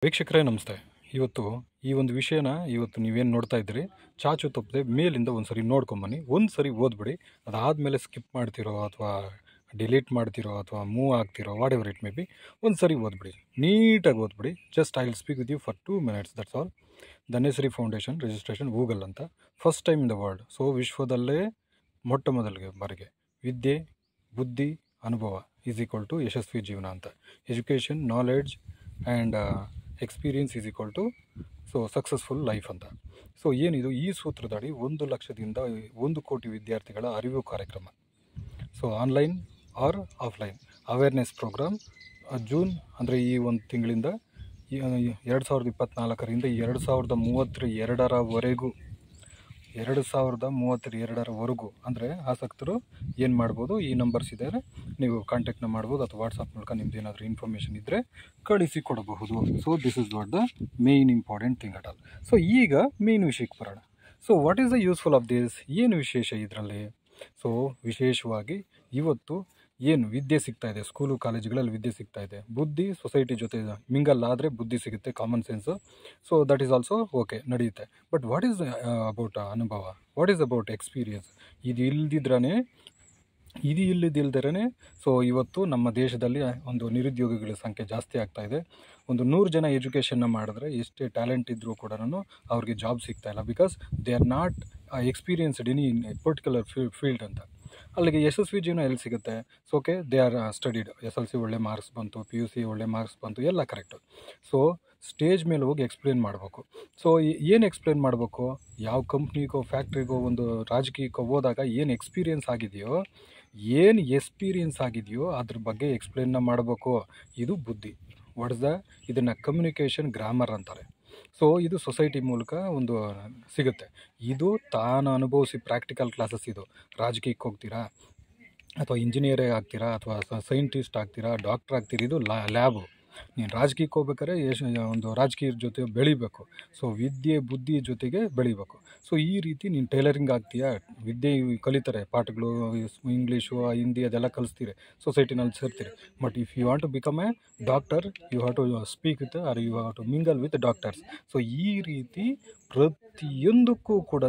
ವೀಕ್ಷಕರೇ ನಮಸ್ತೆ. ಇವತ್ತು ಈ ಒಂದು ವಿಷಯನ ನೀವೇನು ನೋಡ್ತಾ ಇದ್ದೀರಿ, ಚಾಚು ತಪ್ಪದೆ ಮೇಲಿಂದ ಒಂದು ಸರಿ ನೋಡ್ಕೊಂಬನ್ನಿ. ಒಂದು ಸರಿ ಓದ್ಬಿಡಿ. ಅದಾದಮೇಲೆ ಸ್ಕಿಪ್ ಮಾಡ್ತಿರೋ ಅಥವಾ ಡಿಲೀಟ್ ಮಾಡ್ತಿರೋ ಅಥವಾ ಮೂವ್ ಆಗ್ತಿರೋ whatever it may be, ಒಂದು ಸರಿ ಓದ್ಬಿಡಿ, ನೀಟಾಗಿ ಓದ್ಬಿಡಿ. Just I will speak with you for 2 minutes, that's all. Dhanyashree foundation registration Google ಅಂತ, first time in the world. So ವಿಶ್ವದಲ್ಲೇ ಮೊಟ್ಟ ಮೊದಲಿಗೆ ಬಾರಿಗೆ ವಿದ್ಯೆ, ಬುದ್ಧಿ, ಅನುಭವ ಈಸ್ ಈಕ್ವಲ್ ಟು ಯಶಸ್ವಿ ಜೀವನ ಅಂತ. Education, knowledge and experience is equal to successful life ಅಂತ. ಸೊ ಏನಿದು, ಈ ಸೂತ್ರದಡಿ 1 ಲಕ್ಷದಿಂದ 1 ಕೋಟಿ ವಿದ್ಯಾರ್ಥಿಗಳ ಅರಿವು ಕಾರ್ಯಕ್ರಮ. So online or offline awareness programme June ಅಂದರೆ ಈ ಒಂದು ತಿಂಗಳಿಂದ 2024ರಿಂದ 2032ರವರೆಗೂ ಅಂದರೆ ಆಸಕ್ತರು ಏನು ಮಾಡ್ಬೋದು, ಈ ನಂಬರ್ಸ್ ಇದ್ದಾರೆ, ನೀವು ಕಾಂಟ್ಯಾಕ್ಟ್ನ ಮಾಡ್ಬೋದು ಅಥವಾ ವಾಟ್ಸಪ್ ಮೂಲಕ ನಿಮ್ದು ಏನಾದರೂ ಇನ್ಫಾರ್ಮೇಷನ್ ಇದ್ದರೆ ಕಳಿಸಿ ಕೊಡಬಹುದು. So this is what the main important thing at all. So ಈಗ ಮೇಯ್ನ್ ವಿಷಯಕ್ಕೆ ಬರೋಣ. So what is the useful of this? ಏನು ವಿಶೇಷ ಇದರಲ್ಲಿ? ಸೊ ವಿಶೇಷವಾಗಿ ಇವತ್ತು ಏನು ವಿದ್ಯೆ ಸಿಗ್ತಾ ಇದೆ, ಸ್ಕೂಲು ಕಾಲೇಜುಗಳಲ್ಲಿ ವಿದ್ಯೆ ಸಿಗ್ತಾ ಇದೆ. ಬುದ್ಧಿ ಸೊಸೈಟಿ ಜೊತೆ ಮಿಂಗಲ್ ಆದರೆ ಬುದ್ಧಿ ಸಿಗುತ್ತೆ, common sense. So that is also okay, ನಡೆಯುತ್ತೆ. ಬಟ್ ವಾಟ್ ಈಸ್ ಅಬೌಟ್ ಅನುಭವ, ವಾಟ್ ಈಸ್ ಅಬೌಟ್ ಎಕ್ಸ್ಪೀರಿಯನ್ಸ್? ಇದು ಇಲ್ಲದಿಲ್ದೇ ಸೊ ಇವತ್ತು ನಮ್ಮ ದೇಶದಲ್ಲಿ ಒಂದು ನಿರುದ್ಯೋಗಿಗಳ ಸಂಖ್ಯೆ ಜಾಸ್ತಿ ಆಗ್ತಾ ಇದೆ. ಒಂದು 100 ಜನ ಎಜುಕೇಷನ್ನ ಮಾಡಿದ್ರೆ ಎಷ್ಟೇ ಟ್ಯಾಲೆಂಟ್ ಇದ್ದರೂ ಕೂಡ ಅವ್ರಿಗೆ ಜಾಬ್ ಸಿಗ್ತಾ ಇಲ್ಲ. Because they are not experienced in particular field ಅಂತ. ಅಲ್ಲಿಗೆ ಯಶಸ್ವಿ ಜೀವನ ಎಲ್ಲಿ ಸಿಗುತ್ತೆ? So okay, they are studied, SLC ಒಳ್ಳೆ ಮಾರ್ಕ್ಸ್ ಬಂತು, PUC ಒಳ್ಳೆ ಮಾರ್ಕ್ಸ್ ಬಂತು, ಎಲ್ಲ ಕರೆಕ್ಟು. ಸೊ ಸ್ಟೇಜ್ ಮೇಲೆ ಹೋಗಿ ಎಕ್ಸ್ಪ್ಲೇನ್ ಮಾಡಬೇಕು. ಸೊ ಏನು ಎಕ್ಸ್ಪ್ಲೇನ್ ಮಾಡಬೇಕು? ಯಾವ ಕಂಪ್ನಿಗೋ, ಫ್ಯಾಕ್ಟ್ರಿಗೋ, ಒಂದು ರಾಜಕೀಯಕ್ಕೋ ಹೋದಾಗ ಏನು ಎಕ್ಸ್ಪೀರಿಯನ್ಸ್ ಆಗಿದೆಯೋ ಅದ್ರ ಬಗ್ಗೆ ಎಕ್ಸ್ಪ್ಲೇನ್ನ ಮಾಡಬೇಕು. ಇದು ಬುದ್ಧಿ. ಇದನ್ನು ಕಮ್ಯುನಿಕೇಷನ್ ಗ್ರಾಮರ್ ಅಂತಾರೆ. ಸೊ ಇದು ಸೊಸೈಟಿ ಮೂಲಕ ಒಂದು ಸಿಗುತ್ತೆ. ಇದು ತಾನು ಅನುಭವಿಸಿ ಪ್ರಾಕ್ಟಿಕಲ್ ಕ್ಲಾಸಸ್. ಇದು ರಾಜಕೀಯಕ್ಕೆ ಹೋಗ್ತೀರಾ ಅಥವಾ ಇಂಜಿನಿಯರೇ ಆಗ್ತೀರಾ ಅಥವಾ ಸೈಂಟಿಸ್ಟ್ ಆಗ್ತೀರಾ, ಡಾಕ್ಟ್ರ್ ಆಗ್ತೀರಾ, ಇದು ಲ್ಯಾಬು. ನೀನು ರಾಜಕೀಯಕ್ಕೆ ಹೋಗ್ಬೇಕಾದ್ರೆ ಒಂದು ರಾಜಕೀಯದ ಜೊತೆ ಬೆಳಿಬೇಕು. ಸೊ ವಿದ್ಯೆ ಬುದ್ಧಿ ಜೊತೆಗೆ ಬೆಳಿಬೇಕು. ಸೊ ಈ ರೀತಿ ನೀನು ಟೈಲರಿಂಗ್ ಆಗ್ತೀಯಾ, ವಿದ್ಯೆ ಕಲಿತಾರೆ, ಪಾಠಗಳು, ಇಂಗ್ಲೀಷು, ಹಿಂದಿ ಅದೆಲ್ಲ ಕಲಿಸ್ತೀರಿ, ಸೊಸೈಟಿನಲ್ಲಿ ಸೇರ್ತೀರಿ. But if you want to become a doctor, you have to speak with or you have to mingle with doctors. So ಈ ರೀತಿ ಪ್ರತಿಯೊಂದಕ್ಕೂ ಕೂಡ